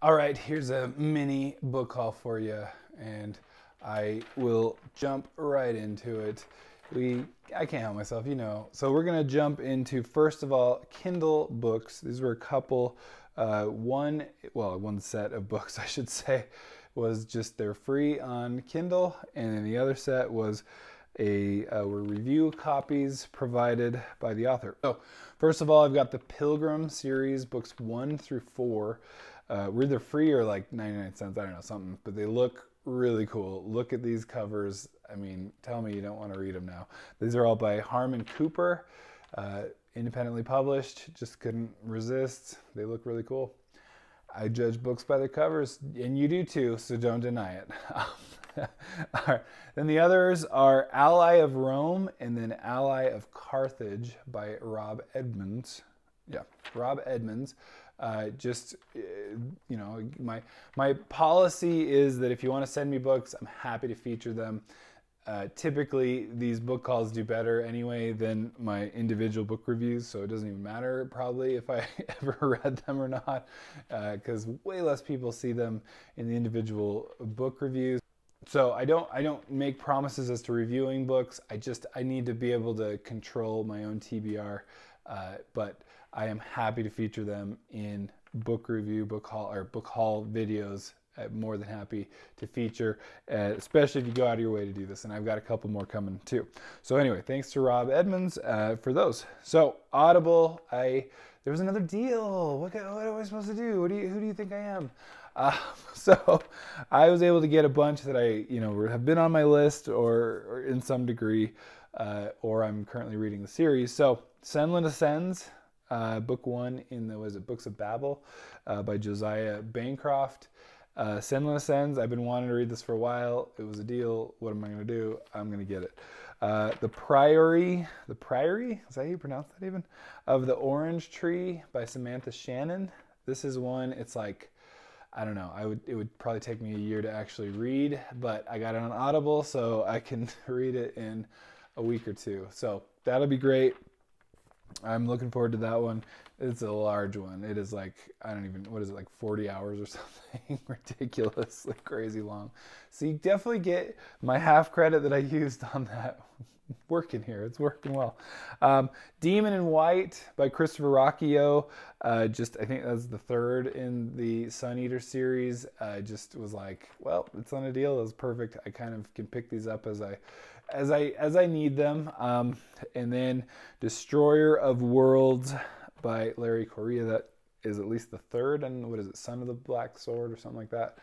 All right, here's a mini book haul for you, and I will jump right into it. I can't help myself, you know. So we're gonna jump into, first of all, Kindle books. These were a couple, one set of books, I should say, was just they're free on Kindle, and then the other set was were review copies provided by the author. So first of all, I've got the Pilgrim Series, books 1 through 4. Were either free or like 99 cents, I don't know, something, but they look really cool. Look at these covers. I mean, tell me you don't want to read them now. These are all by Harmon Cooper, independently published. Just couldn't resist. They look really cool. I judge books by their covers, and you do too, so don't deny it. All right. Then the others are Ally of Rome and then Ally of Carthage by Rob Edmonds. Yeah, Rob Edmonds. You know, my policy is that if you want to send me books, I'm happy to feature them. Typically, these book calls do better anyway than my individual book reviews, so it doesn't even matter probably if I ever read them or not, because way less people see them in the individual book reviews. So I don't make promises as to reviewing books. I need to be able to control my own TBR, but I am happy to feature them in book review, book haul videos. I'm more than happy to feature, especially if you go out of your way to do this. And I've got a couple more coming too. So anyway, thanks to Rob Edmonds for those. So Audible, there was another deal. What am I supposed to do? Who do you think I am? So I was able to get a bunch that have been on my list or in some degree, or I'm currently reading the series. So Sinless Ends, book 1 in the Books of Babel by Josiah Bancroft. Sinless Ends, I've been wanting to read this for a while. It was a deal. What am I going to do? I'm going to get it. The Priory, is that how you pronounce that even? Of the Orange Tree by Samantha Shannon. This is one, it's like, I don't know, it would probably take me a year to actually read, but I got it on Audible, so I can read it in a week or two. So that'll be great. I'm looking forward to that one. It's a large one. It is like, what is it, like 40 hours or something? Ridiculously crazy long. So you definitely get my half credit that I used on that working here. It's working well. Demon in White by Christopher Rocchio. I think that's the third in the Sun Eater series. Just was like, well, it's on a deal. It was perfect. I kind of can pick these up as I need them. And then Destroyer of Worlds by Larry Correia. That is at least the third, and what is it, Son of the Black Sword or something like that.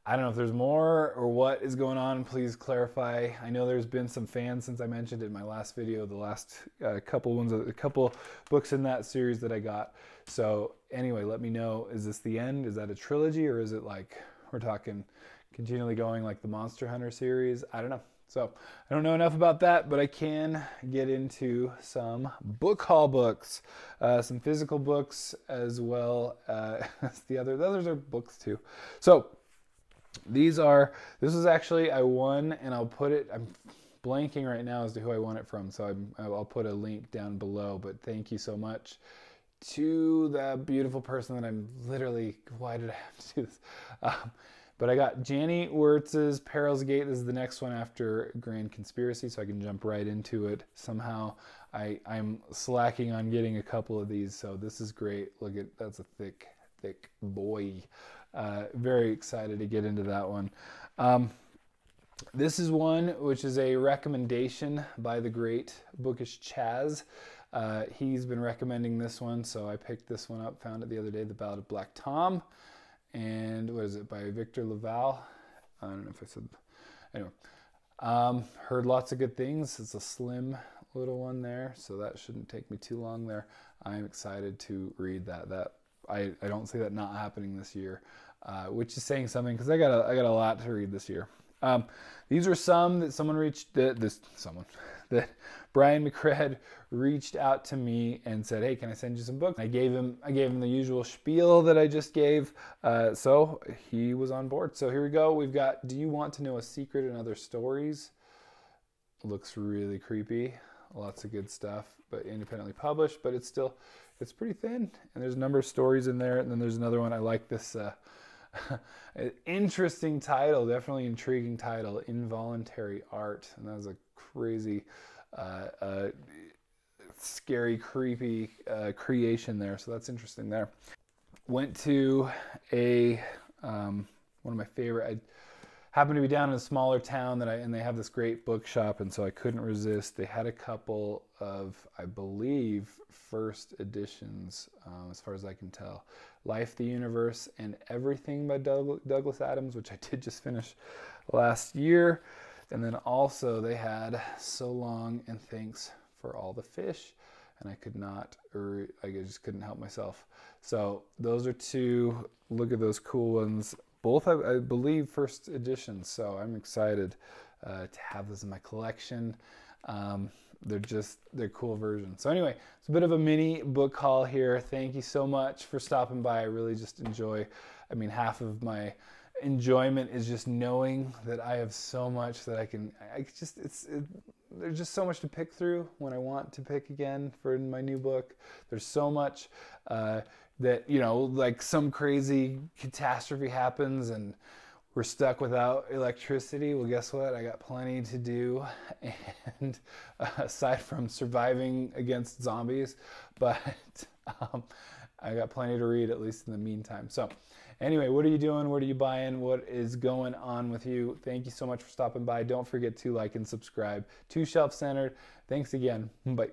I don't know if there's more or what is going on. Please clarify. I know there's been some fans since I mentioned it in my last video, the last a couple books in that series that I got. So anyway, let me know, is this the end? Is that a trilogy, or is it like we're talking continually going like the Monster Hunter series? I don't know. So I don't know enough about that, but I can get into some book haul books, some physical books as well as the others are books too. So this is actually, I won, and I'll put it, I'm blanking right now as to who I won it from, so I'll put a link down below, but thank you so much to the beautiful person that I'm literally, why did I have to do this? But I got Janie Wirtz's Perils Gate. This is the next one after Grand Conspiracy, so I can jump right into it. Somehow I'm slacking on getting a couple of these, so this is great. Look that's a thick boy. Very excited to get into that one. This is one which is a recommendation by the great Bookish Chaz. He's been recommending this one, so I picked this one up, found it the other day, The Ballot of Black Tom. And what is it, by Victor Laval? I don't know if I said, anyway. Heard lots of good things. It's a slim little one there, so that shouldn't take me too long there. I'm excited to read that. I don't see that not happening this year, which is saying something, because I got a lot to read this year. These were some that that Brian McCred reached out to me and said, hey, can I send you some books? I gave him the usual spiel that I just gave, so he was on board. So here we go. We've got Do You Want to Know a Secret and Other Stories? Looks really creepy. Lots of good stuff, but independently published, but it's still it's pretty thin, and there's a number of stories in there. And then there's another one. I like this interesting title, definitely intriguing title, Involuntary Art. And that was a crazy, scary, creepy creation there. So that's interesting there. Went to one of my favorite, I happened to be down in a smaller town and they have this great bookshop, and so I couldn't resist. They had a couple of, I believe, first editions, as far as I can tell. Life, the Universe, and Everything by Douglas Adams, which I did just finish last year. And then also they had So Long and Thanks for All the Fish, and I just couldn't help myself. So those are two, look at those cool ones. Both, I believe, first editions, so I'm excited to have this in my collection. They're cool versions. So anyway, it's a bit of a mini book haul here. Thank you so much for stopping by. I really just enjoy, half of my enjoyment is just knowing that I have so much that there's just so much to pick through when I want to pick again for my new book. There's so much that, like some crazy catastrophe happens and we're stuck without electricity. Well, guess what? I got plenty to do, and aside from surviving against zombies, but I got plenty to read, at least in the meantime. So anyway, what are you doing? What are you buying? What is going on with you? Thank you so much for stopping by. Don't forget to like and subscribe to Shelf Centered. Thanks again. Bye.